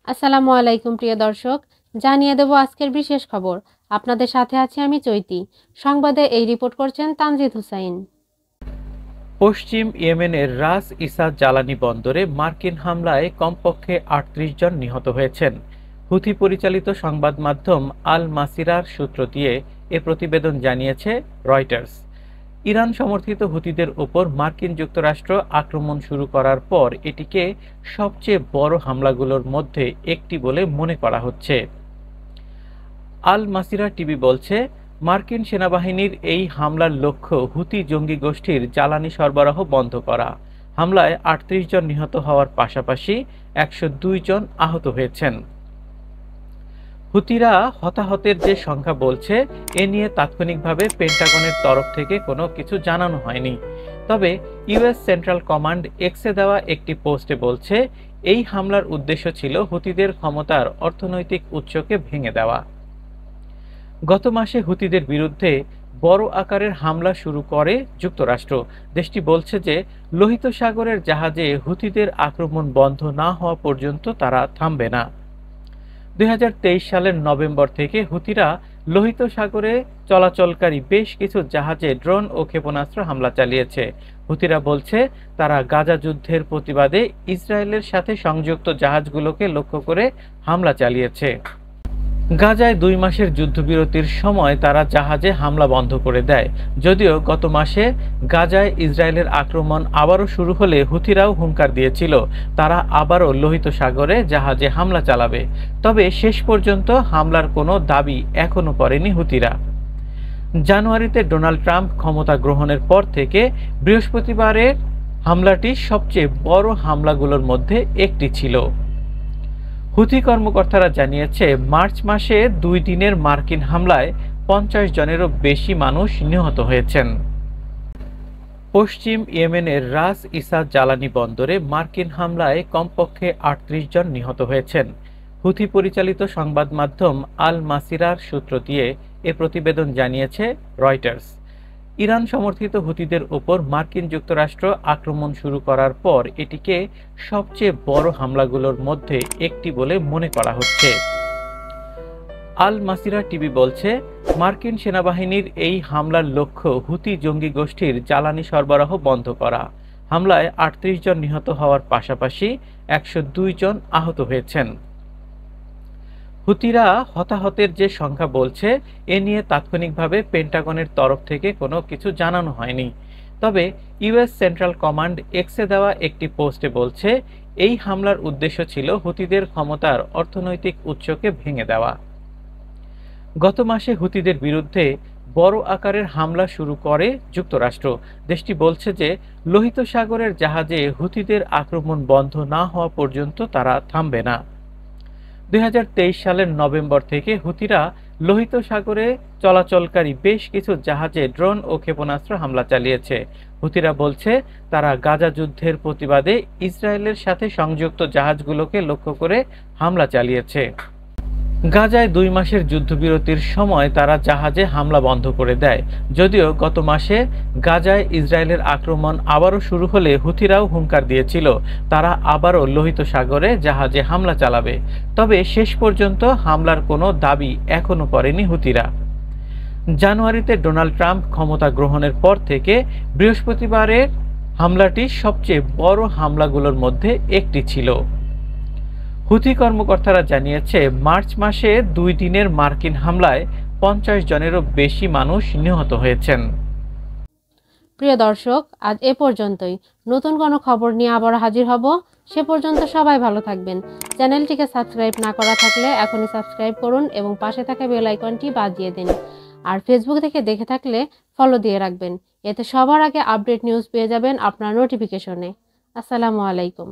আসসালামু আলাইকুম প্রিয় দর্শক, জানিয়ে দেব আজকের বিশেষ খবর। আপনাদের সাথে আছি আমি চৈতি। সংবাদে এই রিপোর্ট করছেন তানজিদ হুসাইন। পশ্চিম ইয়েমেনের রাস ইসা জ্বালানি বন্দরে মার্কিন হামলায় কমপক্ষে ৩৮ জন নিহত হয়েছেন। হুথি পরিচালিত সংবাদ মাধ্যম আল মাসিরার সূত্র দিয়ে এ প্রতিবেদন জানিয়েছে রয়টার্স। ইরান সমর্থিত হুথিদের ওপর মার্কিন যুক্তরাষ্ট্র আক্রমণ শুরু করার পর এটিকে সবচেয়ে বড় হামলাগুলোর মধ্যে একটি বলে মনে করা হচ্ছে। আল মাসিরা টিভি বলছে, মার্কিন সেনাবাহিনীর এই হামলার লক্ষ্য হুথি জঙ্গি গোষ্ঠীর জ্বালানি সরবরাহ বন্ধ করা। হামলায় ৩৮ জন নিহত হওয়ার পাশাপাশি ১০২ জন আহত হয়েছেন। হুতিরা হতাহতের যে সংখ্যা বলছে, এ নিয়ে তাৎক্ষণিকভাবে পেন্টাগনের তরফ থেকে কোনো কিছু জানানো হয়নি। তবে ইউএস সেন্ট্রাল কমান্ড এক্সে দেওয়া একটি পোস্টে বলছে, এই হামলার উদ্দেশ্য ছিল হুতিদের ক্ষমতার অর্থনৈতিক উৎসকে ভেঙে দেওয়া। গত মাসে হুতিদের বিরুদ্ধে বড় আকারের হামলা শুরু করে যুক্তরাষ্ট্র। দেশটি বলছে যে লোহিত সাগরের জাহাজে হুতিদের আক্রমণ বন্ধ না হওয়া পর্যন্ত তারা থামবে না। ২০২৩ সালের নভেম্বর থেকে হুতিরা লোহিত সাগরে চলাচলকারী বেশ কিছু জাহাজে ড্রোন ও ক্ষেপণাস্ত্র হামলা চালিয়েছে। হুতিরা বলছে, তারা গাজা যুদ্ধের প্রতিবাদে ইসরায়েলের সাথে সংযুক্ত জাহাজগুলোকে লক্ষ্য করে হামলা চালিয়েছে। গাজায় ২ মাসের যুদ্ধবিরতির সময় তারা জাহাজে হামলা বন্ধ করে দেয়। যদিও গত মাসে গাজায় ইসরায়েলের আক্রমণ আবারও শুরু হলে হুথিরাও হুঙ্কার দিয়েছিল তারা আবারও লোহিত সাগরে জাহাজে হামলা চালাবে। তবে শেষ পর্যন্ত হামলার কোনো দাবি এখনো করেনি হুথিরা। জানুয়ারিতে ডোনাল্ড ট্রাম্প ক্ষমতা গ্রহণের পর থেকে বৃহস্পতিবারের হামলাটি সবচেয়ে বড় হামলাগুলোর মধ্যে একটি ছিল। হুথি কর্মকর্তারা জানিয়েছে, মার্চ মাসে ২ দিনের মার্কিন হামলায় ৫০ জনেরও বেশি মানুষ নিহত হয়েছেন। পশ্চিম ইয়েমেনের রাস ইসা জ্বালানি বন্দরে মার্কিন হামলায় কমপক্ষে ৩৮ জন নিহত হয়েছেন। হুথি পরিচালিত সংবাদ মাধ্যম আল মাসিরার সূত্র দিয়ে এ প্রতিবেদন জানিয়েছে রয়টার্স। ইরান সমর্থিত হুতিদের ওপর মার্কিন যুক্তরাষ্ট্র আক্রমণ শুরু করার পর এটিকে সবচেয়ে বড় হামলাগুলোর মধ্যে একটি বলে মনে করা হচ্ছে। আল মাসিরা টিভি বলছে, মার্কিন সেনাবাহিনীর এই হামলার লক্ষ্য হুতি জঙ্গি গোষ্ঠীর জ্বালানি সরবরাহ বন্ধ করা। হামলায় ৩৮ জন নিহত হওয়ার পাশাপাশি ১০২ জন আহত হয়েছেন। হুতিরা হতাহতের যে সংখ্যা বলছে, এ নিয়ে তাৎক্ষণিকভাবে পেন্টাগনের তরফ থেকে কোনো কিছু জানানো হয়নি। তবে ইউএস সেন্ট্রাল কমান্ড এক্সে দেওয়া একটি পোস্টে বলছে, এই হামলার উদ্দেশ্য ছিল হুতিদের ক্ষমতার অর্থনৈতিক উৎসকে ভেঙে দেওয়া। গত মাসে হুতিদের বিরুদ্ধে বড় আকারের হামলা শুরু করে যুক্তরাষ্ট্র। দেশটি বলছে যে লোহিত সাগরের জাহাজে হুতিদের আক্রমণ বন্ধ না হওয়া পর্যন্ত তারা থামবে না। ২০২৩ সালের নভেম্বর থেকে হুতিরা লোহিত সাগরে চলাচলকারী বেশ কিছু জাহাজে ড্রোন ও ক্ষেপণাস্ত্র হামলা চালিয়েছে। হুতিরা বলছে, তারা গাজা যুদ্ধের প্রতিবাদে ইসরায়েলের সাথে সংযুক্ত জাহাজগুলোকে লক্ষ্য করে হামলা চালিয়েছে। গাজায় ২ মাসের যুদ্ধবিরতির সময় তারা জাহাজে হামলা বন্ধ করে দেয়। যদিও গত মাসে গাজায় ইসরায়েলের আক্রমণ আবারও শুরু হলে হুথিরাও হুঙ্কার দিয়েছিল তারা আবারও লোহিত সাগরে জাহাজে হামলা চালাবে। তবে শেষ পর্যন্ত হামলার কোনো দাবি এখনো করেনি হুথিরা। জানুয়ারিতে ডোনাল্ড ট্রাম্প ক্ষমতা গ্রহণের পর থেকে বৃহস্পতিবারের হামলাটি সবচেয়ে বড় হামলাগুলোর মধ্যে একটি ছিল। হুথি কর্মকর্তারা জানিয়েছে, মার্চ মাসে ২ দিনের মার্কিন হামলায় ৫০ জনেরও বেশি মানুষ নিহত হয়েছেন। প্রিয় দর্শক, আজ এ পর্যন্তই। নতুন কোনো খবর নিয়ে আবার হাজির হব। সে পর্যন্ত সবাই ভালো থাকবেন। চ্যানেলটিকে সাবস্ক্রাইব না করা থাকলে এখনই সাবস্ক্রাইব করুন এবং পাশে থাকা বেল আইকনটি বাজিয়ে দিন। আর ফেসবুক থেকে দেখে থাকলে ফলো দিয়ে রাখবেন। এতে সবার আগে আপডেট নিউজ পেয়ে যাবেন আপনার নোটিফিকেশনে। আসসালামু আলাইকুম।